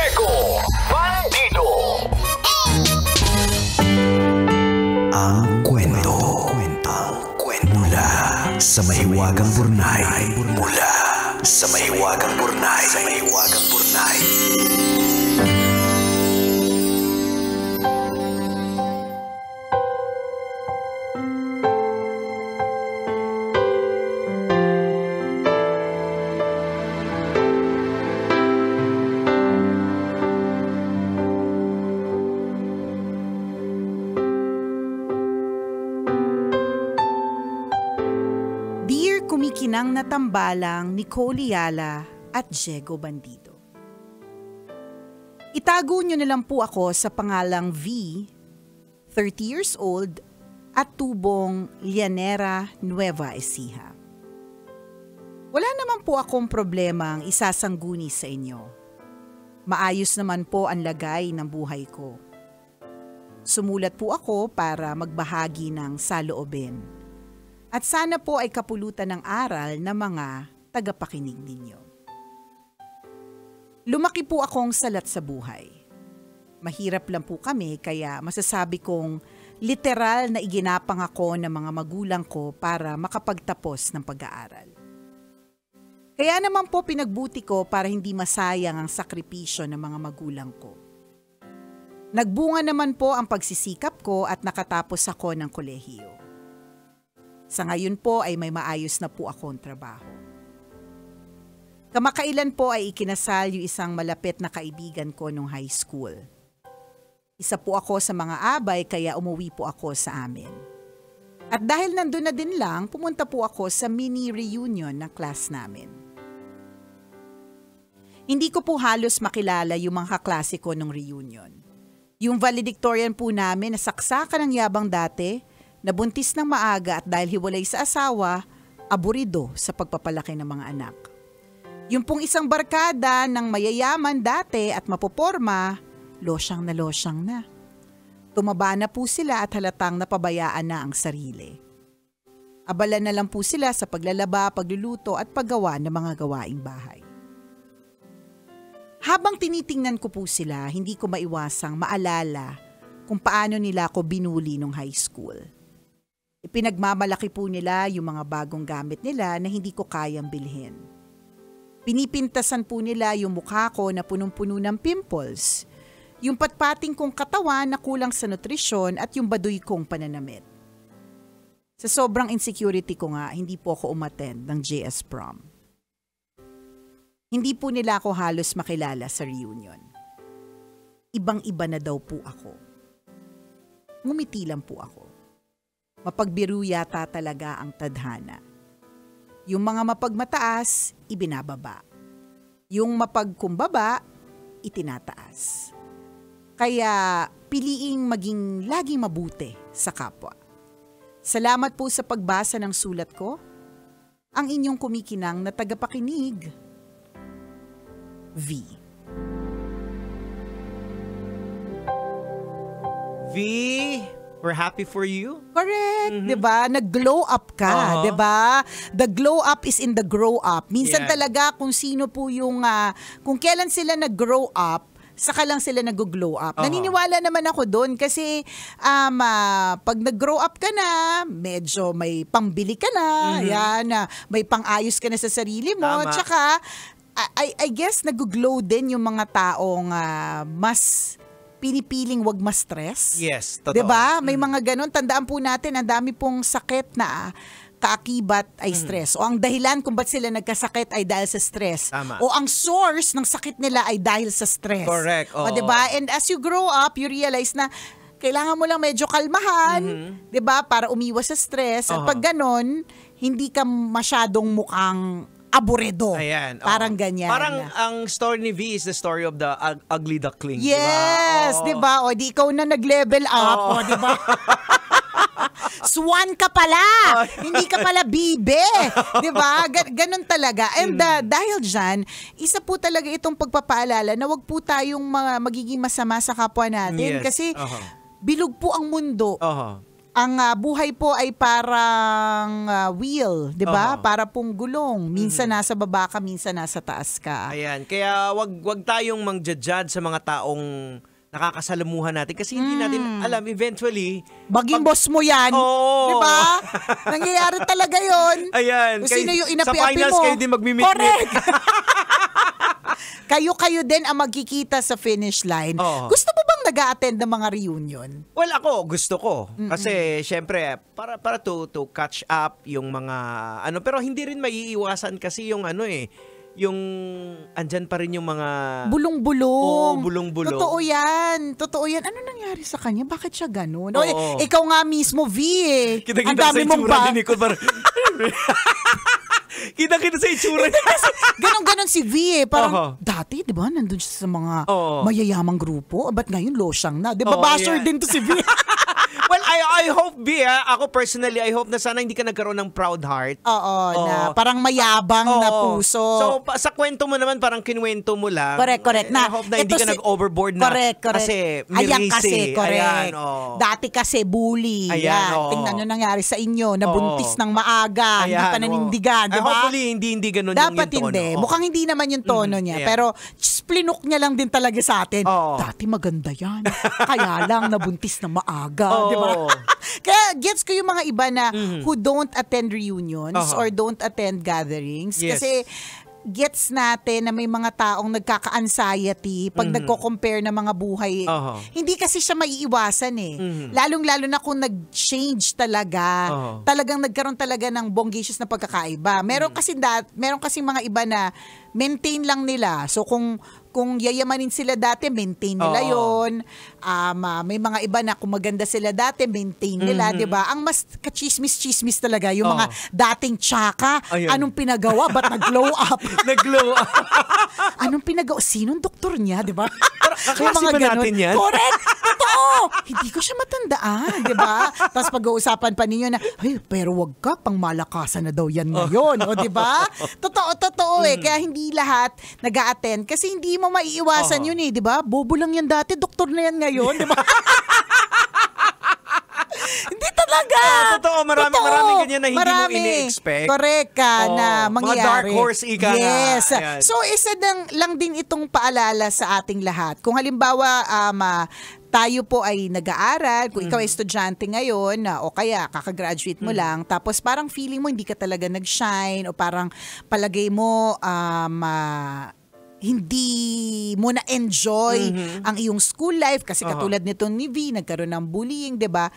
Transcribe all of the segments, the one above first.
Diego Bandido. Ang kwento. Mula sa mahiwagang burnay. Mula sa mahiwagang burnay. Kumikinang na tambalang Nicole Yala at Diego Bandido. Itago nyo na lang po ako sa pangalang V, 30 years old, at tubong Llanera, Nueva Ecija. Wala naman po akong problemang isasangguni sa inyo. Maayos naman po ang lagay ng buhay ko. Sumulat po ako para magbahagi ng saloobin. At sana po ay kapulutan ng aral ng mga tagapakinig ninyo. Lumaki po akong salat sa buhay. Mahirap lang po kami kaya masasabi kong literal na iginapang ako ng mga magulang ko para makapagtapos ng pag-aaral. Kaya naman po pinagbuti ko para hindi masayang ang sakripisyo ng mga magulang ko. Nagbunga naman po ang pagsisikap ko at nakatapos ako ng kolehiyo. Sa ngayon po ay may maayos na po akong trabaho. Kamakailan po ay ikinasal yung isang malapit na kaibigan ko nung high school. Isa po ako sa mga abay kaya umuwi po ako sa amin. At dahil nandun na din lang, pumunta po ako sa mini reunion ng class namin. Hindi ko po halos makilala yung mga kaklase ko nung reunion. Yung valedictorian po namin na saksakan ng yabang dati, nabuntis ng maaga at dahil hiwalay sa asawa, aburido sa pagpapalaki ng mga anak. Yung pong isang barkada ng mayayaman dati at mapoporma, losyang na. Tumaba na po sila at halatang napabayaan na ang sarili. Abala na lang po sila sa paglalaba, pagluluto at paggawa ng mga gawaing bahay. Habang tinitingnan ko po sila, hindi ko maiwasang maalala kung paano nila ako binuli nung high school. Ipinagmamalaki po nila yung mga bagong gamit nila na hindi ko kayang bilhin. Pinipintasan po nila yung mukha ko na punong-puno ng pimples, yung patpating kong katawan na kulang sa nutrisyon at yung baduy kong pananamit. Sa sobrang insecurity ko nga, hindi po ako umattend ng JS Prom. Hindi po nila ako halos makilala sa reunion. Ibang-iba na daw po ako. Ngumiti lang po ako. Mapagbiru yata talaga ang tadhana. Yung mga mapagmataas, ibinababa. Yung mapagkumbaba, itinataas. Kaya piliing maging laging mabuti sa kapwa. Salamat po sa pagbasa ng sulat ko. Ang inyong kumikinang na tagapakinig, V. V, we're happy for you. Correct, 'di ba? Nag-glow up ka, 'di ba? The glow up is in the grow up. Minsan talaga kung sino po yung kung kailan sila nag-grow up, saka lang sila nag-glow up. Naniniwala naman ako doon kasi pag nag-grow up ka na, medyo may pambili ka na, may pang-ayos ka na sa sarili mo, Tama. tsaka I guess nag-glow din yung mga taong mas pinipiling wag ma-stress. Yes, totoo. 'Di ba? May mga ganun. Tandaan po natin, ang dami pong sakit na kaakibat ay stress. O ang dahilan kung ba't sila nagkasakit ay dahil sa stress. Tama. O ang source ng sakit nila ay dahil sa stress. Correct. O Oo. 'di ba? And as you grow up, you realize na kailangan mo lang medyo kalmahan, 'di ba? Para umiwas sa stress. At pag ganun, hindi ka masyadong mukhang aburrido. Ayan. Parang ganyan. Parang ang story ni V is the story of the ugly duckling. Yes, di 'di ba? O di ikaw na nag-level up, o 'di ba? Swan ka pala. Hindi ka pala bibe. 'Di ba? Ganun talaga. And dahil diyan, isa po talaga itong pagpapaalala na wag po tayong magiging masama sa kapwa natin kasi bilog po ang mundo. ang buhay po ay parang wheel, 'di ba? Oo. Para pong gulong. Minsan nasa baba ka, minsan nasa taas ka. Ayan, kaya wag tayong mang-judge sa mga taong nakakasalamuhan natin kasi hindi natin alam eventually. Baging boss mo 'yan. Oo. 'Di ba? Nangyayari talaga 'yon. Ayan, Kung sino yung sa inapi-api finals mo. kayo din magmi-meet. Correct. Kayo din ang magkikita sa finish line. Oo. Gusto mo bang nag-a-attend ng mga reunion? Well, ako gusto ko kasi syempre para to catch up yung mga ano, pero hindi rin maiiwasan kasi yung yung andyan pa rin yung mga Bulong-bulong. Oo, bulong-bulong. Totoo yan. Ano nangyari sa kanya? Bakit siya ganun? O, Oo. ikaw nga mismo, V eh. Kita-kita Ang dami sa mong itsura ni Nicole. Kita-kita sa itsura niya. Kasi ganon si V eh. Parang Oo. dati, di ba, nandun siya sa mga Oo. mayayamang grupo. Ba't ngayon losyang na? Di ba, Oo, basher yeah. din to si V. Well, I hope, B, ako personally, I hope na sana hindi ka nagkaroon ng proud heart. Oo, na Oo. parang mayabang na Oo. puso. So, sa kwento mo naman, parang kinwento mo lang. Correct. I hope na hindi ito ka nag-overboard na. Correct. Kasi, Ayan mirisi. kasi, correct. Ayan, oo. Dati kasi bully. Ayan, Yan. oo. Tingnan nyo nangyari sa inyo. Nabuntis Oo. ng maaga. Hindi Ayan, pa nanindigan. oo. Di ba? Hopefully, hindi ganun Dapat yung tono. hindi. Oo. Mukhang hindi naman yung tono niya. ayan. Pero splinok niya lang din talaga sa atin. Oo. Dati maganda yan. Kaya lang nabuntis na maaga. Oo. Di ba? Kaya gets ko yung mga iba na who don't attend reunions Oo. or don't attend gatherings. Yes. Kasi gets natin na may mga taong nagkaka-anxiety pag nagko-compare ng mga buhay. Oo. Hindi kasi siya maiiwasan eh. Lalong-lalo na kung nag-change talaga. Oo. Talagang nagkaroon talaga ng bongacious na pagkakaiba. Meron kasi mga iba na maintain lang nila. So kung yayamanin sila dati, maintain nila Oo. yon. May mga iba na kung maganda sila dati, maintain nila, 'di ba? Ang mas ka-chismis talaga yung mga dating tsaka. Ayun. Anong pinagawa? Ba't nag-glow up? Nag-glow up. Anong pinagawa? Sinong doktor niya, 'di ba? kaklase Yung ba ganun. natin yan? Totoo. Hindi ko siya matandaan, 'di ba? Tapos pag-uusapan pa ninyo na, "Ay, pero wag ka, pang malakasan na daw yan ngayon." O 'di ba? Totoo eh. Kaya hindi lahat nag-a-attend kasi hindi mo maiiwasan yun eh, 'di ba? Bobo lang yan dati, doktor na yan ngayon, 'di ba? Hindi talaga. Totoo, maraming ganyan na hindi mo ini-expect. Correct ka na Mga mangyayari. dark horse ika nga. Yes. Ayan. So, isa lang din itong paalala sa ating lahat. Kung halimbawa, tayo po ay nag-aaral, kung ikaw ay estudyante ngayon, o kaya kakagraduate mo lang, tapos parang feeling mo hindi ka talaga nag-shine, o parang palagay mo, hindi mo na-enjoy ang iyong school life kasi katulad nito ni V, nagkaroon ng bullying, 'di ba?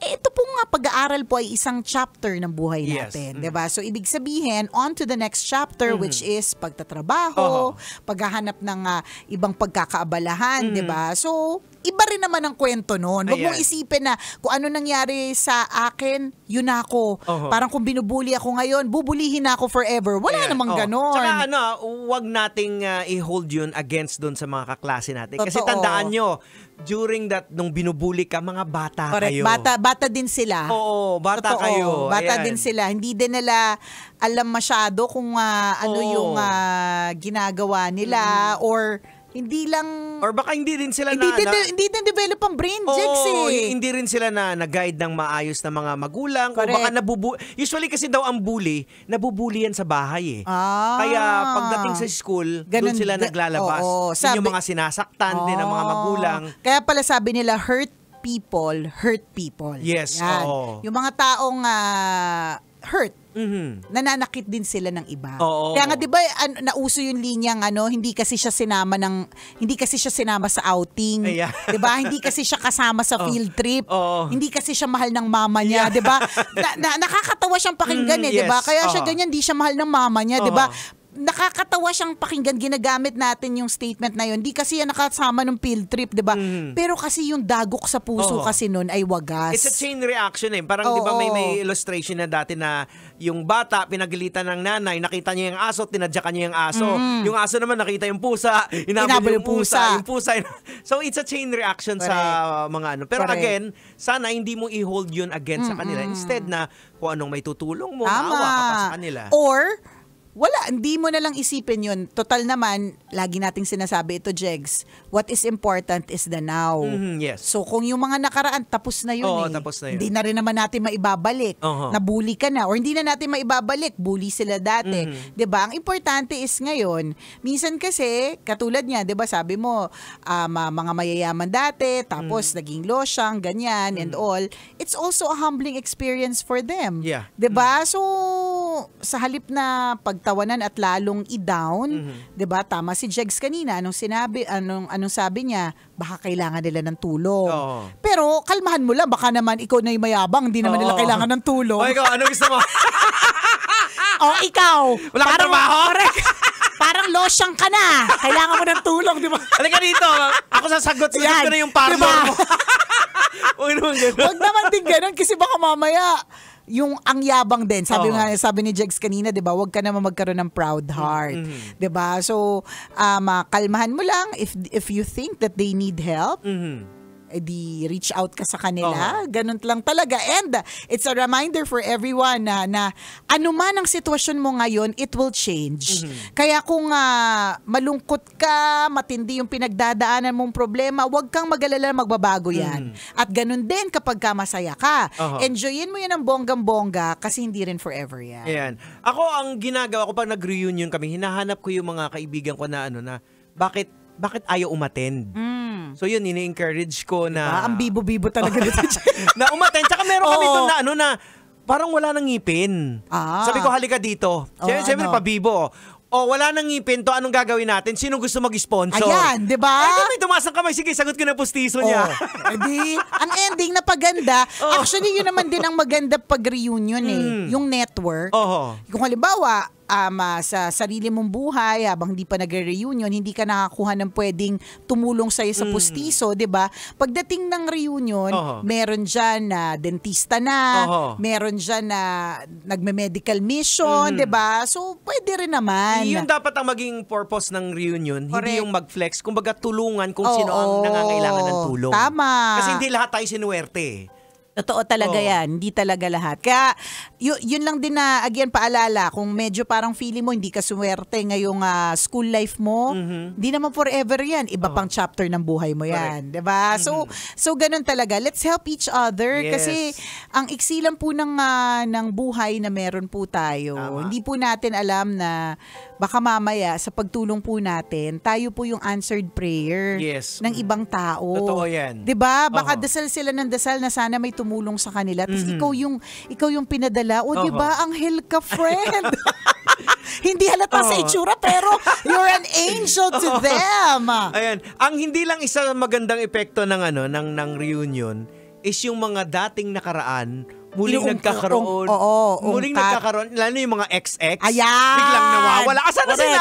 Ito po nga, pag-aaral po ay isang chapter ng buhay Yes. natin, 'di ba? So ibig sabihin, on to the next chapter which is pagtatrabaho, paghahanap ng ibang pagkakaabalahan, 'di ba? So iba rin naman ang kwento noon. Huwag mong Ayan. isipin na kung ano nangyari sa akin, yun ako. Parang kung binubuli ako ngayon, bubulihin ako forever. Wala Ayan, namang ganon. Tsaka huwag nating i-hold yun against dun sa mga kaklase natin. Kasi Totoo. tandaan nyo, during nung binubuli ka, mga bata Correct. kayo. Bata din sila. Oo, bata Totoo. kayo. Bata Ayan. din sila. Hindi din nila alam masyado kung ano Oo. yung ginagawa nila or hindi lang Or baka hindi rin sila hindi din develop ang brain, Jex, eh. hindi rin sila na-guide ng maayos na mga magulang. O Correct. baka usually kasi daw ang bully, nabubuli yan sa bahay eh. Kaya pagdating sa school, Ganun doon sila naglalabas. oo. Yun yung mga sinasaktan din ng mga magulang. Kaya pala sabi nila, hurt people. Yes, Yan. oo. Yung mga taong hurt, Mhm. nananakit din sila ng iba. Oo. Kaya nga 'di ba nauso yung linyang hindi kasi siya sinama sa outing, Ayan. 'di ba? Hindi kasi siya kasama sa field trip. Oo. Hindi kasi siya mahal ng mama niya, 'di ba? Nakakatawa siyang pakinggan 'di ba? Yes. Kaya siya Oo. ganyan, hindi siya mahal ng mama niya, 'di ba? Oo. Nakakatawa siyang pakinggan, ginagamit natin yung statement na yun. Di kasi yan nakasama ng field trip, di ba? Pero kasi yung dagok sa puso Oo. kasi nun ay wagas. It's a chain reaction eh. Parang di ba may illustration na dati na yung bata pinagalitan ng nanay, nakita niya yung aso, tinadyakan niya yung aso. Yung aso naman nakita yung pusa, inabol yung pusa. Yung pusa. So it's a chain reaction sa mga ano. Pero Correct. again, sana hindi mo i-hold yun against sa kanila. Instead na kung anong may tutulong mo, Tama. maawa ka pa sa kanila. Or, wala, hindi mo na lang isipin yun. Total naman, lagi nating sinasabi ito, Jegs, what is important is the now. Yes. So kung yung mga nakaraan, tapos na yun tapos na yun. Hindi na rin naman natin maibabalik. Nabully ka na. Or hindi na natin maibabalik. Bully sila dati. 'Di ba? Ang importante is ngayon, minsan kasi, katulad niya, 'di ba sabi mo, mga mayayaman dati, tapos naging losyang, ganyan, and all. It's also a humbling experience for them. Yeah. 'Di ba? So, sa halip na pagtawanan at lalong i-down, 'di ba? Tama si Jegs kanina, anong sabi niya, baka kailangan nila ng tulong. Pero kalmahan mo lang, baka naman ikaw na yung mayabang, hindi naman nila kailangan ng tulong. O ikaw, ano gusto mo? Ikaw. Wala kang trabaho? Correct. Parang losyang ka na. Kailangan mo ng tulong, 'di ba? Halika dito. Ako sasagot ko na yung parlor mo. Huwag naman din ganun kasi baka mamaya yung ang yabang din. Sabi ni Jegs kanina, 'di ba? Huwag ka naman magkaroon ng proud heart. 'Di ba? So, kalmahan mo lang if you think that they need help. Di reach out ka sa kanila. Ganun lang talaga. And it's a reminder for everyone na anuman ang sitwasyon mo ngayon, it will change. Kaya kung malungkot ka, matindi yung pinagdadaanan mong problema, huwag kang mag-alala, magbabago yan. At ganun din kapag ka masaya ka. Enjoyin mo yan ng bonggang-bongga kasi hindi rin forever yan. Ayan. Ako, ang ginagawa ko pag nag-reunion kami, hinahanap ko yung mga kaibigan ko na bakit ayaw umattend? So yun, ini-encourage ko na... ang bibo-bibo talaga dito. na umattend. Tsaka meron kami doon na parang wala nang ngipin. Sabi ko, halika dito. Siyempre, pabibo. Wala nang ngipin to, anong gagawin natin? Sino gusto mag-sponsor? Ayan, di ba? Ay, tumaas ang kamay. Sige, sagot ko na pustiso niya. Ang ending na paganda, actually yun naman din ang maganda pag reunion yung network. Kung halimbawa, sa sarili mong buhay, habang hindi pa nagre-reunion, hindi ka nakakuha ng pwedeng tumulong sa'yo sa pustiso, di ba? Pagdating ng reunion, meron dyan na dentista na, meron dyan na nagme-medical mission, di ba? So, pwede rin naman. Yun dapat ang maging purpose ng reunion, hindi yung mag-flex. Kumbaga, tulungan kung sino ang nangangailangan ng tulong. Tama. Kasi hindi lahat tayo sinuwerte. Totoo talaga yan. Hindi talaga lahat. Kaya, yun lang din na, again, paalala, kung medyo parang feeling mo, hindi ka suwerte ngayong school life mo, hindi naman forever yan. Iba pang chapter ng buhay mo yan. Diba? So, ganun talaga. Let's help each other. Yes. Kasi, ang iksi lang po ng buhay na meron po tayo. Hindi po natin alam na baka mamaya, sa pagtulong po natin, tayo po yung answered prayer ng ibang tao. Totoo yan. Diba? Baka dasal sila ng dasal na sana may tumulong sa kanila. Tapos ikaw yung pinadala. O, di ba? Anghel ka, friend. Hindi halata sa itsura, pero you're an angel to them. Ayan. Ang hindi lang isa magandang epekto ng reunion is yung mga dating nakaraan muling nagkakaroon. Muling nagkakaroon. Lalo yung mga XX. Ayan. Biglang nawawala. Asan na sila?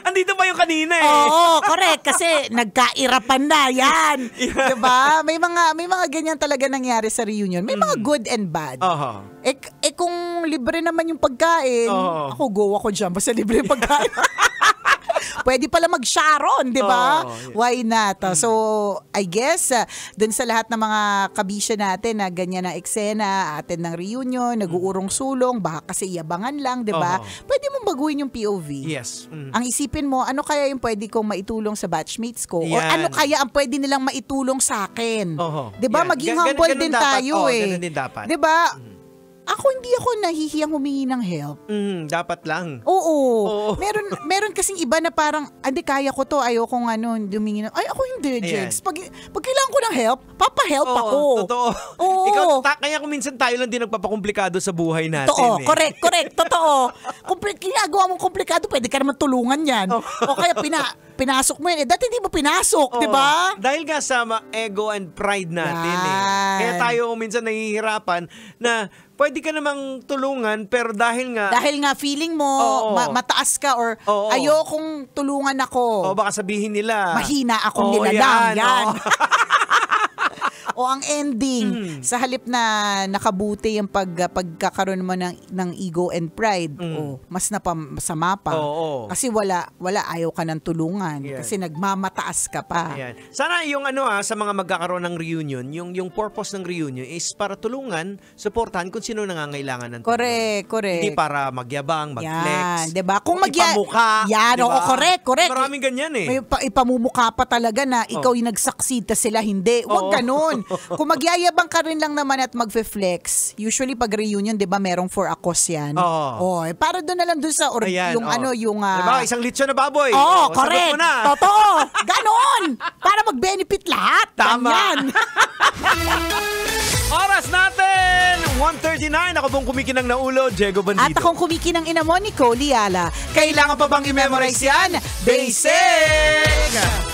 Andito pa yung kanina eh. Oo, correct. Kasi nagkairapan na. Yan. Diba? May mga ganyan talaga nangyari sa reunion. May mga good and bad. Kung libre naman yung pagkain, ako go ako dyan. Basta libre yung pagkain. Pwede pala mag-sharon, di ba? Why not? So, I guess, dun sa lahat ng mga kabisya natin na ganyan na eksena, atin ng reunion, nag-uurong sulong, baka kasi iabangan lang, di ba? Pwede mong baguhin yung POV. Yes. Ang isipin mo, ano kaya yung pwede kong maitulong sa batchmates ko? Or ano kaya ang pwede nilang maitulong sa akin? Di ba? Maging humble din tayo eh. Ganun din dapat. Di ba? Hindi ako nahihiyang humingi ng help. Dapat lang. Oo. Meron kasing iba na parang, hindi, kaya ko to, ayokong humingi ng, ay, ako hindi, Jegs. Pag kailangan ko ng help, papahelp ako. Totoo. Ikaw, kaya kung minsan tayo lang din nagpapakomplikado sa buhay natin. Totoo, correct, totoo. Ginagawa mong komplikado, pwede ka naman tulungan yan. O kaya pinasok mo yan. Dati hindi mo pinasok, di ba? Dahil nga sa ego and pride natin Kaya tayo minsan nahihirapan na pwede ka namang tulungan pero dahil nga feeling mo mataas ka or ayokong tulungan ako. Baka sabihin nila mahina akong nilalang. Yan. O ang ending, sa halip na nakabuti yung pagkakaroon mo ng ego and pride, mas napasama pa. Kasi wala ayaw ka ng tulungan. Kasi nagmamataas ka pa. Ayan. Sana yung sa mga magkakaroon ng reunion, yung purpose ng reunion is para tulungan, suportahan kung sino nangangailangan ng tulong. Correct. Hindi para magyabang, mag-flex. Yan, 'di ba? Kung ipamukha. Yan, diba? Correct. Maraming ganyan eh. May ipamumukha pa talaga na ikaw yung nag-succeed tas sila hindi. Huwag ganun. Kung magyayabang ka rin lang naman at magfe-flex, usually pag reunion, 'di ba, merong for a cause yan. Para doon na lang doon sa diba, isang lechon na baboy. Correct. Totoo. Ganon. Para mag-benefit lahat. Tama. Ganyan. Oras natin! 1:39. Ako pong kumikinang na ulo, Diego Bandido. At akong kumikinang ina mo, Nicole Liala. Kailangan pa bang i-memorize yan? Basic!